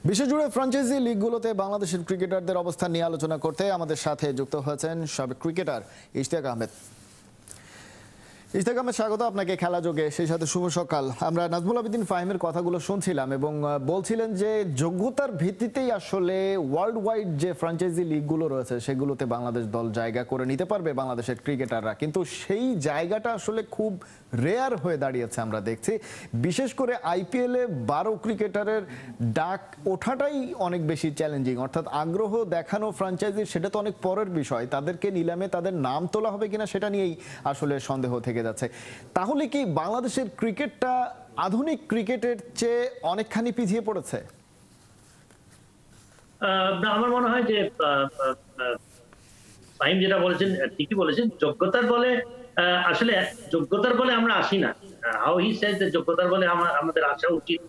বিশ্বজুড়ে ফ্র্যাঞ্চাইজি লিগগুলোতে বাংলাদেশের ক্রিকেটারদের অবস্থান নিয়ে আলোচনা করতে আমাদের সাথে যুক্ত হয়েছেন সাবেক ক্রিকেটার ইশতিয়াক আহমেদ। ইশতিয়াক আহমেদ, স্বাগত আপনাকে খেলা যোগে। সেই সাথে শুভ সকাল। আমরা নাজমুল আবেদিন ফাহিমের কথাগুলো শুনছিলাম এবং বলছিলেন যে যোগ্যতার ভিত্তিতেই আসলে ওয়ার্ল্ড ওয়াইড যে ফ্র্যাঞ্চাইজি লিগগুলো রয়েছে সেগুলোতে বাংলাদেশ দল জায়গা করে নিতে পারবে বাংলাদেশের ক্রিকেটাররা, কিন্তু সেই জায়গাটা আসলে খুব রেয়ার হয়ে দাঁড়িয়েছে। আমরা দেখছি বিশেষ করে আইপিএলে 12 ক্রিকেটারের ডাক ওঠাটাই অনেক বেশি চ্যালেঞ্জিং, অর্থাৎ আগ্রহ দেখানো ফ্র্যাঞ্চাইজি সেটা তো অনেক পরের বিষয়, তাদেরকে নিলামে তাদের নাম তোলা হবে কিনা সেটা নিয়েই আসলে সন্দেহ থেকে যাচ্ছে। তাহলে কি বাংলাদেশের ক্রিকেটটা আধুনিক ক্রিকেটের চেয়ে অনেকখানি পিছিয়ে পড়েছে? আমার মনে হয় যে ফাহিম যেটা বলেছেন ঠিকই বলেছেন। যোগ্যতার বলে আসলে যোগ্যতার বলে আমরা আসি না। হাউ হি সেড যে যোগ্যতার বলে আমাদের আসা উচিত,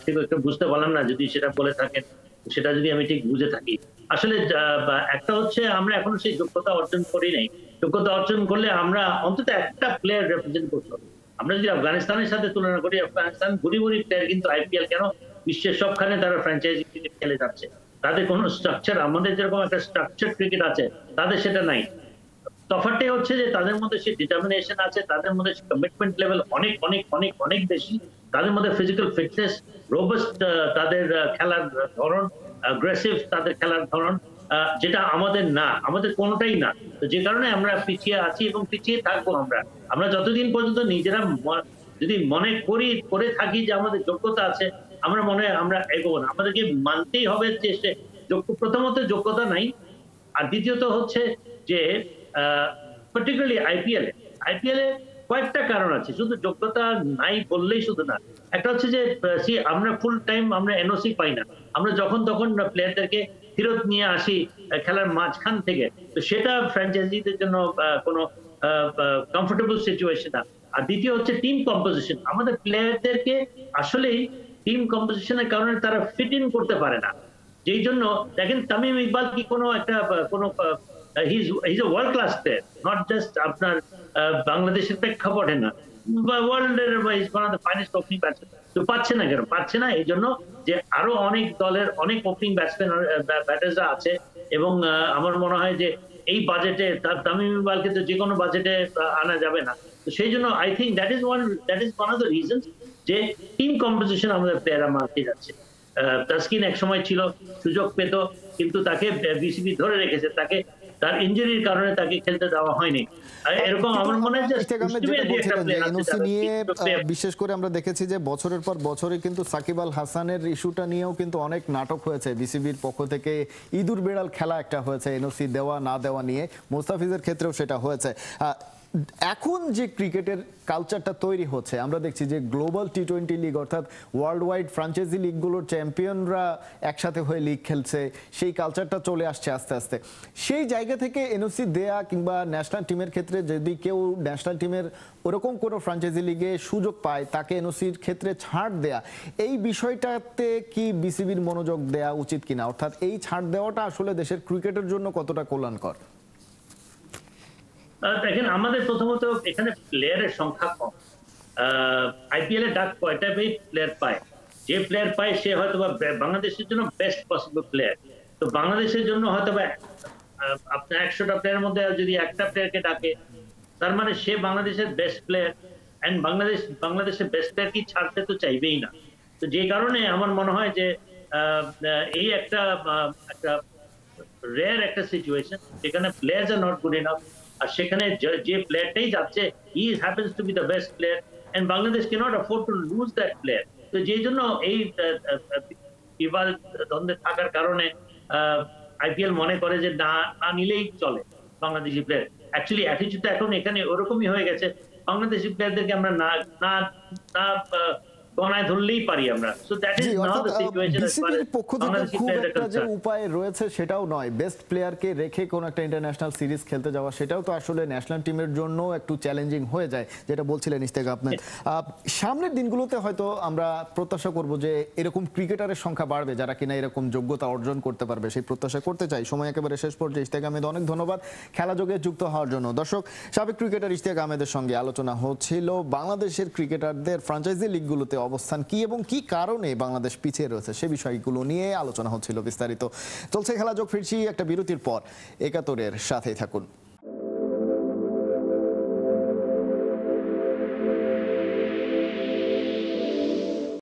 ঠিক একটু বুঝতে পারলাম না যদি সেটা বলে থাকেন, সেটা যদি আমি ঠিক বুঝে থাকি। আসলে একটা হচ্ছে আমরা এখনো সেই যোগ্যতা অর্জন করি নাই। যোগ্যতা অর্জন করলে আমরা অন্তত একটা প্লেয়ার রিপ্রেজেন্ট করতে হবে। আমরা যদি আফগানিস্তানের সাথে তুলনা করি, আফগানিস্তান ভুরি ভুরি প্লেয়ার, কিন্তু আইপিএল কেন বিশ্বের সবখানে তারা ফ্র্যাঞ্চাইজি ক্রিকেট খেলে যাচ্ছে। তাদের কোনো স্ট্রাকচার, আমাদের যেরকম একটা স্ট্রাকচার ক্রিকেট আছে তাদের সেটা নাই। তফাৎটাই হচ্ছে যে তাদের মধ্যে সেই ডিটারমিনেশন আছে, তাদের মধ্যে কমিটমেন্ট লেভেল অনেক অনেক অনেক অনেক বেশি, তাদের মধ্যে ফিজিক্যাল ফিটনেস, রোবাস্ট তাদের খেলার ধরন, অ্যাগ্রেসিভ তাদের খেলার ধরন, যেটা আমাদের না, আমাদের কোনোটাই না। তো যে কারণে আমরা পিছিয়ে আছি এবং পিছিয়ে থাকবো। আমরা যতদিন পর্যন্ত নিজেরা যদি মনে করে থাকি যে আমাদের যোগ্যতা আছে, আমরা এগোবো না। আমাদেরকে মানতেই হবে যে সে প্রথমত যোগ্যতা নাই, আর দ্বিতীয়ত হচ্ছে যে পার্টিকুলারলি আইপিএলে কয়েকটা কারণ আছে, শুধু যোগ্যতা নাই বললেই শুধু না। একটা হচ্ছে যে আমরা ফুল টাইম আমরা এনওসি পাই না, আমরা যখন তখন প্লেয়ারদেরকে ফেরত নিয়ে আসি খেলার মাঝখান থেকে, তো সেটা ফ্র্যাঞ্চাইজিদের জন্য কোনো কমফোর্টেবল সিচুয়েশন না। আর দ্বিতীয় হচ্ছে টিম কম্পোজিশন। আমাদের প্লেয়ারদেরকে আসলেই টিম কম্পোজিশনের কারণে তারা ফিট ইন করতে পারে না। যেই জন্য দেখেন তামিম ইকবাল কি কোনো একটা he's a world class player, not just আপনার বাংলাদেশের প্রেক্ষাপটে না, ওয়ার্ল্ড এর one of the finest opening batsman. তো পাচ্ছে না কেন? পাচ্ছে না এই জন্য যে আরো অনেক দলের অনেক ওপেনিং ব্যাটসম্যান ব্যাটার্সরা আছে, এবং আমার মনে হয় যে এই বাজেটে তামিম ইকবালকে তো যে কোনো বাজেটে আনা যাবে না। তো সেই জন্য I think that is one of the reasons যে টিম কম্পোজিশন আমাদের প্লেয়াররা মারতে যাচ্ছে। তাসকিন এক সময় ছিল, সুযোগ পেত, কিন্তু তাকে বিসিবি ধরে রেখেছে, তাকে তার ইনজুরির কারণে তাকে খেলতে দেওয়া হয়নি। এরকম আমার মনে হয় যে এনওসি নিয়ে বিশেষ করে আমরা দেখেছি যে বছরের পর বছরে কিন্তু সাকিব আল হাসানের ইস্যুটা নিয়েও কিন্তু অনেক নাটক হয়েছে। বিসিবির পক্ষ থেকে ইঁদুর বেড়াল খেলা একটা হয়েছে এনওসি দেওয়া না দেওয়া নিয়ে, মোস্তাফিজের ক্ষেত্রেও সেটা হয়েছে। এখন যে ক্রিকেটের কালচারটা তৈরি হচ্ছে, আমরা দেখছি যে গ্লোবাল টি-20 লিগ অর্থাৎ ওয়ার্ল্ড ওয়াইড ফ্র্যাঞ্চাইজি লিগগুলোর চ্যাম্পিয়নরা একসাথে হয়ে লিগ খেলছে, সেই কালচারটা চলে আসছে আস্তে আস্তে। সেই জায়গা থেকে এনওসি দেয়া কিংবা ন্যাশনাল টিমের ক্ষেত্রে যদি কেউ ন্যাশনাল টিমের ওরকম কোনো ফ্র্যাঞ্চাইজি লিগে সুযোগ পায়, তাকে এনওসির ক্ষেত্রে ছাড় দেয়া, এই বিষয়টাতে কি বিসিবির মনোযোগ দেয়া উচিত কিনা? অর্থাৎ এই ছাড় দেওয়াটা আসলে দেশের ক্রিকেটের জন্য কতটা কল্যাণকর? দেখেন, আমাদের প্রথমত এখানে প্লেয়ারের সংখ্যা কম। আইপিএল এ ডাক কয়টা প্লেয়ার পায়, যে প্লেয়ার পায় সে হয়তো বাংলাদেশের জন্য বেস্ট পসিবল প্লেয়ার। তো বাংলাদেশের জন্য হয়তো আপনার 100টা প্লেয়ারের মধ্যে যদি একটা প্লেয়ারকে ডাকে, তার মানে সে বাংলাদেশের বেস্ট প্লেয়ার। এন্ড বাংলাদেশের বেস্ট প্লেয়ার কি ছাড়তে তো চাইবেই না। তো যে কারণে আমার মনে হয় যে এই একটা রেয়ার একটা সিচুয়েশন যেখানে players are not good enough, আর সেখানে যে প্লেয়ারটাই যাচ্ছে he happens to be the best player, and Bangladesh can't afford to lose that player. তো যেই জন্য এই বিবাদ দ্বন্দ্বে থাকার কারণে আইপিএল মনে করে যে না নিলেই চলে বাংলাদেশি প্লেয়ার। অ্যাকচুয়ালি অ্যাটিটিউডটা এখন এখানে ওরকমই হয়ে গেছে, বাংলাদেশি প্লেয়ারদেরকে আমরা না না না গণায় ধরলেই পারি আমরা। So that is not the situation as far age পক্ষ থেকে খুব একটা যে উপায় রয়েছে সেটাও নয়। বেস্ট প্লেয়ারকে রেখে কোন একটা ইন্টারন্যাশনাল সিরিজ খেলতে যাওয়া, সেটাও তো আসলে ন্যাশনাল টিমের জন্য একটু চ্যালেঞ্জিং হয়ে যায়, যেটা বলছিলেন ইশতিয়াক আহমেদ। সামনের দিনগুলোতে হয়তো আমরা প্রত্যাশা করব যে এরকম ক্রিকেটারের সংখ্যা বাড়বে যারা কিনা এরকম যোগ্যতা অর্জন করতে পারবে, সেই প্রত্যাশা করতে চাই। সময় একেবারে শেষ পর্যায়ে। ইশতিয়াক আহমেদ, অনেক ধন্যবাদ খেলা যোগে যুক্ত হওয়ার জন্য। দর্শক, সাবেক ক্রিকেটার ইশতিয়াক আহমেদের সঙ্গে আলোচনা হচ্ছিল বাংলাদেশের ক্রিকেটারদের ফ্র্যাঞ্চাইজি লিগগুলোতে অবস্থান কি এবং কি কারণে বাংলাদেশ পিছিয়ে রয়েছে সে বিষয়গুলো নিয়ে আলোচনা হচ্ছিল বিস্তারিত। চলছে খেলা যোগ, ফিরছি একটা বিরতির পর। একাত্তরের সাথেই থাকুন।